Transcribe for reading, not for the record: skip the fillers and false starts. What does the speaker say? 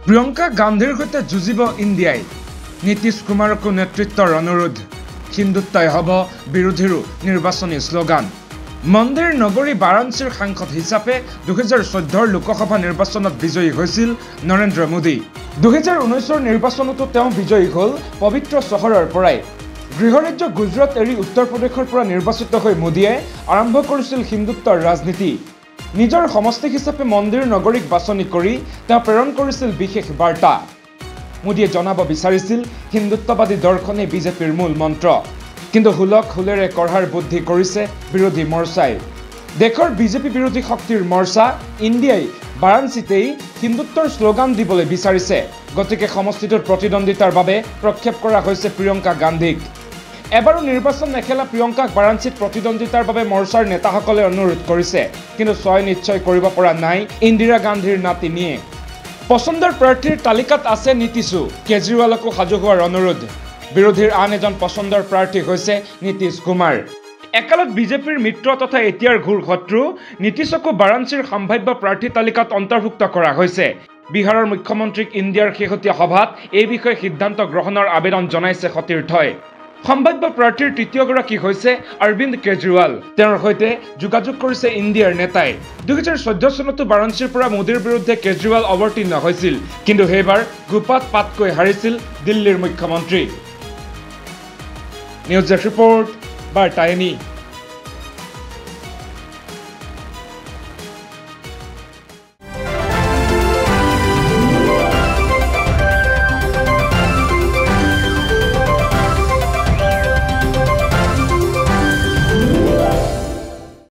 প্ৰিয়ংকা গান্ধীৰ সৈতে যুঁজিব ইণ্ডিয়াই নীতিশ কুমাৰকো নেতৃত্বৰ অনুৰোধ হিন্দুত্বই হ'ব বিৰোধীৰো নিৰ্বাচনী শ্লোগান মন্দিৰ নগৰী বাৰাণসীৰ সাংসদ হিচাপে 2014 লোকসভা নিৰ্বাচনত বিজয়ী হৈছিল নৰেন্দ্ৰ মোদী 2019 নিৰ্বাচনতো তেওঁ বিজয়ী হ'ল পবিত্ৰ চহৰৰ পৰাই গৃহৰাজ্য গুজৰাট এৰি উত্তৰ প্ৰদেশৰ পৰা নিৰ্বাচিত হৈ মোদীয়ে আৰম্ভ কৰিছিল হিন্দুত্বৰ ৰাজনীতি নিজৰ সমষ্টি হিচাপে মন্দিৰ নগৰীক বাছনি কৰি তেওঁ প্ৰেৰণ কৰিছিল বিশেষ বাৰ্তা মোদীয়ে জনাব বিচাৰিছিল হিন্দুত্ববাদী দৰ্শনে বিজেপিৰ মূল মন্ত্ৰ কিন্তু হুলক হুলেৰে কঢ়াৰ বুদ্ধি কৰিছে বিৰোধী মৰ্চাই দেশৰ বিজেপি বিৰোধী শক্তিৰ মৰ্চা ইণ্ডিয়াই বাৰাণসীতেই হিন্দুত্বৰ শ্লোগান দিবলৈ বিচাৰিছে গতিকে সমষ্টিটোৰ প্ৰতিদ্বন্দ্বিতাৰ বাবে প্ৰক্ষেপ কৰা হৈছে প্ৰিয়ংকা গান্ধীক এবাৰো নিৰ্বাচন নেখেলা প্ৰিয়ংকাক বাৰাণসীত প্ৰতিদ্বন্দ্বিতাৰ বাবে মৰ্চাৰ নেতাসকলে অনুৰোধ কৰিছে কিন্তু ছয় নিশ্চয় কৰিব পৰা নাই ইন্দিৰা গান্ধীৰ নাতিনিয়ে পছন্দৰ প্ৰাৰ্থীৰ তালিকাত আছে নীতিশো কেজৰিৱালকো সাজু হোৱাৰ অনুৰোধ বিৰোধীৰ আন এজন পছন্দৰ প্ৰাৰ্থী হৈছে নীতিশ কুমাৰ একালত বিজেপিৰ মিত্ৰ তথা এতিয়াৰ ঘূৰ শত্ৰু নীতিশকো বাৰাণসীৰ সম্ভাৱ্য প্ৰাৰ্থী তালিকাত অন্তৰ্ভুক্ত কৰা হৈছে বিহাৰৰ মুখ্যমন্ত্ৰীক ইণ্ডিয়াৰ শেহতীয়া সভাত এই বিষয়ে সিদ্ধান্ত গ্ৰহণৰ আবেদন জনাইছে সতীৰ্থই সম্ভাৱ্য প্ৰাৰ্থীৰ তৃতীয়গৰাকী হৈছে অৰবিন্দ কেজৰিৱাল তেওঁৰ সৈতে যোগাযোগ কৰিছে ইণ্ডিয়াৰ নেতাই 2014 চনতো বাৰাণসীৰ পৰা মোদীৰ বিৰুদ্ধে কেজৰিৱাল অৱতীৰ্ণ হৈছিল কিন্তু সেইবাৰ গুপাত পাতকৈ হাৰিছিল দিল্লীৰ মুখ্যমন্ত্ৰী নিউজ ৰিপৰ্ট বাৰ্তা এনি